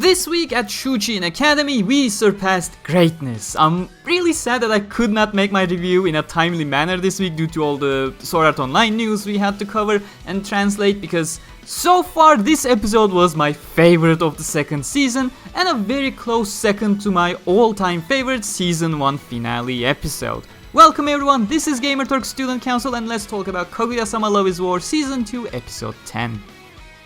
This week at Shujin Academy, we surpassed greatness. I'm really sad that I could not make my review in a timely manner this week due to all the Sword Art Online news we had to cover and translate, because so far this episode was my favorite of the second season and a very close second to my all-time favorite season 1 finale episode. Welcome everyone, this is Gamerturk Student Council and let's talk about Kaguya-Sama Love is War season 2 episode 10.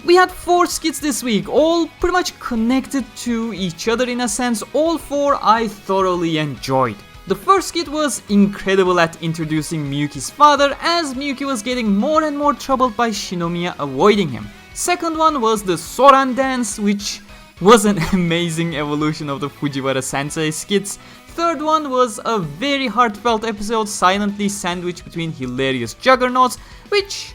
We had 4 skits this week, all pretty much connected to each other in a sense. All 4 I thoroughly enjoyed. The first skit was incredible at introducing Miyuki's father, as Miyuki was getting more and more troubled by Shinomiya avoiding him. Second one was the Soran Dance, which was an amazing evolution of the Fujiwara Sensei skits. Third one was a very heartfelt episode silently sandwiched between hilarious juggernauts, which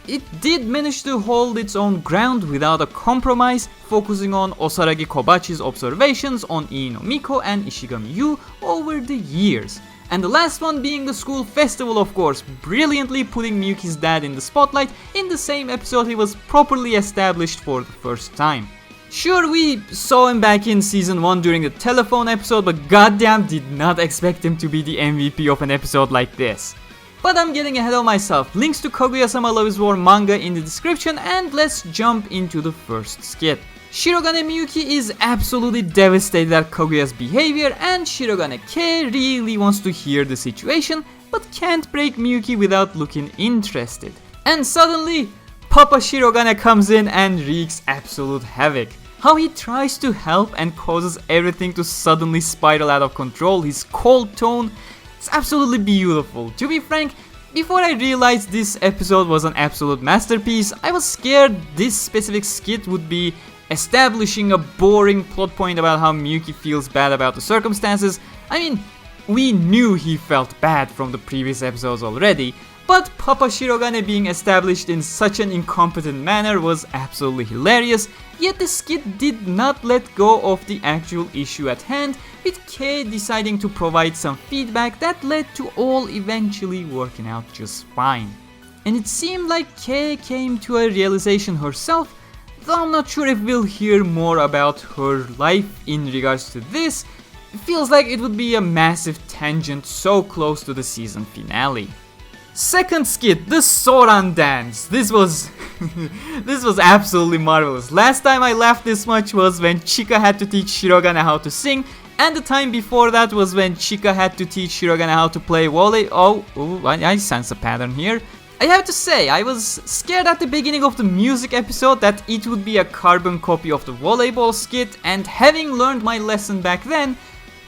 it did manage to hold its own ground without a compromise, focusing on Osaragi Kobachi's observations on Ii no Miko and Ishigami Yu over the years. And the last one being the school festival, of course, brilliantly putting Miyuki's dad in the spotlight in the same episode he was properly established for the first time. Sure, we saw him back in season 1 during the telephone episode, but goddamn did not expect him to be the MVP of an episode like this. But I'm getting ahead of myself. Links to Kaguya-Sama Love is War manga in the description, and let's jump into the first skit. Shirogane Miyuki is absolutely devastated at Kaguya's behavior, and Shirogane Kei really wants to hear the situation, but can't break Miyuki without looking interested. And suddenly, Papa Shirogane comes in and wreaks absolute havoc. How he tries to help and causes everything to suddenly spiral out of control, his cold tone, it's absolutely beautiful. To be frank, before I realized this episode was an absolute masterpiece, I was scared this specific skit would be establishing a boring plot point about how Miyuki feels bad about the circumstances. I mean, we knew he felt bad from the previous episodes already, but Papa Shirogane being established in such an incompetent manner was absolutely hilarious, yet the skit did not let go of the actual issue at hand, with Kei deciding to provide some feedback that led to all eventually working out just fine. And it seemed like Kei came to a realization herself, though I'm not sure if we'll hear more about her life in regards to this. It feels like it would be a massive tangent so close to the season finale. Second skit, the Soran Dance. This was absolutely marvelous. Last time I laughed this much was when Chika had to teach Shirogane how to sing, and the time before that was when Chika had to teach Shirogane how to play volley. I sense a pattern here. I have to say, I was scared at the beginning of the music episode that it would be a carbon copy of the volleyball skit, and having learned my lesson back then,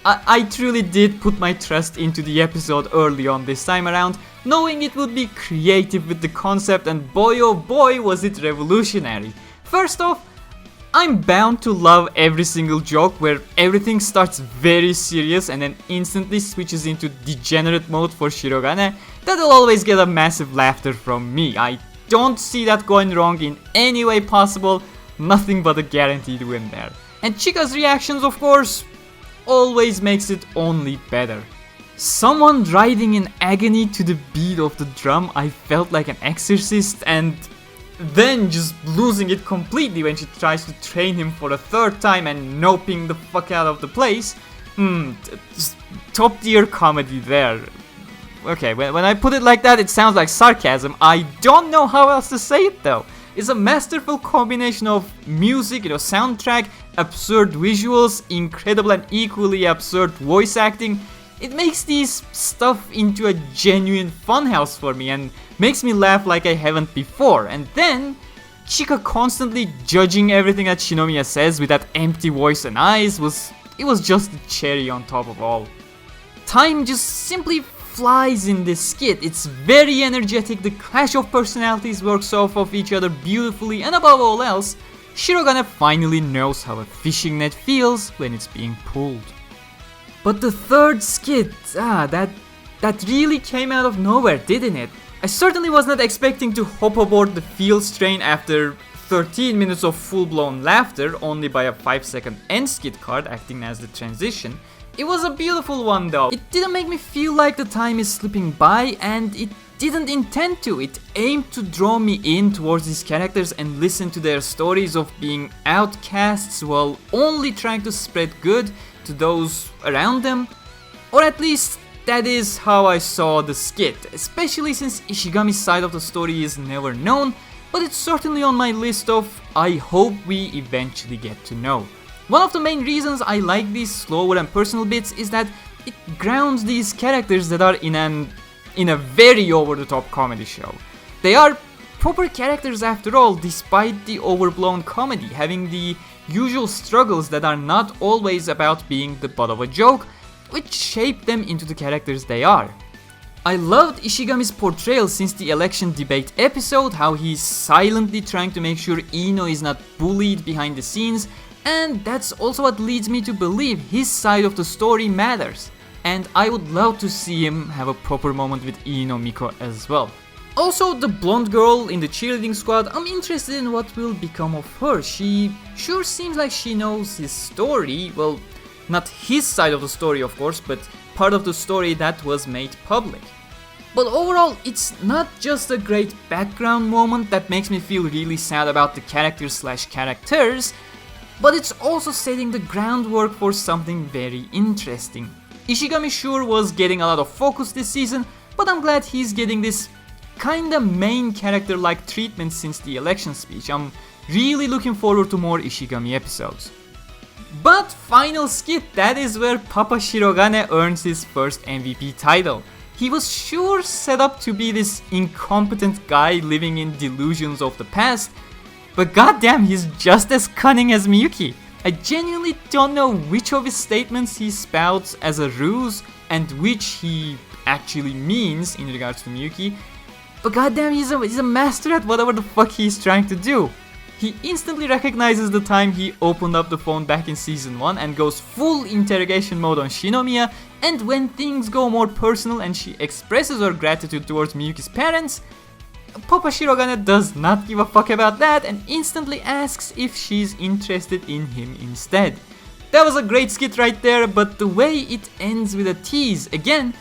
I truly did put my trust into the episode early on this time around, knowing it would be creative with the concept, and boy oh boy was it revolutionary. First off, I'm bound to love every single joke where everything starts very serious and then instantly switches into degenerate mode for Shirogane. That'll always get a massive laughter from me. I don't see that going wrong in any way possible, nothing but a guaranteed win there. And Chika's reactions, of course, always makes it only better. Someone riding in agony to the beat of the drum, I felt like an exorcist, and then just losing it completely when she tries to train him for a third time and noping the fuck out of the place. Top tier comedy there. Okay, when I put it like that, it sounds like sarcasm. I don't know how else to say it though. It's a masterful combination of music, soundtrack, absurd visuals, incredible and equally absurd voice acting. It makes this stuff into a genuine funhouse for me and makes me laugh like I haven't before. And then, Chika constantly judging everything that Shinomiya says with that empty voice and eyes was just the cherry on top of all. Time just simply flies in this skit. It's very energetic, the clash of personalities works off of each other beautifully, and above all else, Shirogane finally knows how a fishing net feels when it's being pulled. But the third skit, that really came out of nowhere, didn't it? I certainly was not expecting to hop aboard the Fields train after 13 minutes of full-blown laughter, only by a 5-second end skit card acting as the transition. It was a beautiful one though. It didn't make me feel like the time is slipping by, and it didn't intend to. It aimed to draw me in towards these characters and listen to their stories of being outcasts while only trying to spread good to those around them. Or at least that is how I saw the skit, especially since Ishigami's side of the story is never known, but it's certainly on my list of I hope we eventually get to know. One of the main reasons I like these slower and personal bits is that it grounds these characters that are in a very over-the-top comedy show. They are proper characters after all, despite the overblown comedy, having the usual struggles that are not always about being the butt of a joke, which shape them into the characters they are. I loved Ishigami's portrayal since the election debate episode, how he's silently trying to make sure Ino is not bullied behind the scenes, and that's also what leads me to believe his side of the story matters. And I would love to see him have a proper moment with Ino Miko as well. Also, the blonde girl in the cheerleading squad, I'm interested in what will become of her. She sure seems like she knows his story, well, not his side of the story of course, but part of the story that was made public. But overall, it's not just a great background moment that makes me feel really sad about the characters, but it's also setting the groundwork for something very interesting. Ishigami sure was getting a lot of focus this season, but I'm glad he's getting this kinda main character-like treatment since the election speech. I'm really looking forward to more Ishigami episodes. But final skit, that is where Papa Shirogane earns his first MVP title. He was sure set up to be this incompetent guy living in delusions of the past, but goddamn, he's just as cunning as Miyuki. I genuinely don't know which of his statements he spouts as a ruse and which he actually means in regards to Miyuki, but goddamn, he's a master at whatever the fuck he's trying to do. He instantly recognizes the time he opened up the phone back in season 1 and goes full interrogation mode on Shinomiya, and when things go more personal and she expresses her gratitude towards Miyuki's parents, Papa Shirogane does not give a fuck about that and instantly asks if she's interested in him instead. That was a great skit right there, but the way it ends with a tease, again,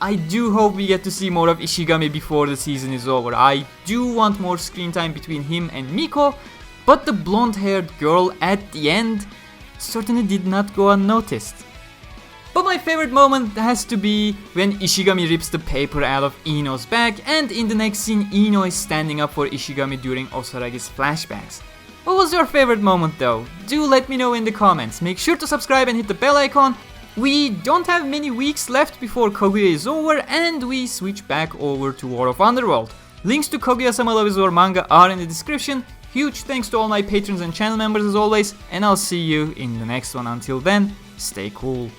I do hope we get to see more of Ishigami before the season is over. I do want more screen time between him and Miko, but the blonde-haired girl at the end certainly did not go unnoticed. But my favorite moment has to be when Ishigami rips the paper out of Ino's bag, and in the next scene Ino is standing up for Ishigami during Osaragi's flashbacks. What was your favorite moment though? Do let me know in the comments. Make sure to subscribe and hit the bell icon. We don't have many weeks left before Kaguya is over and we switch back over to War of Underworld. Links to Kaguya-Sama Love manga are in the description. Huge thanks to all my patrons and channel members as always, and I'll see you in the next one. Until then, stay cool.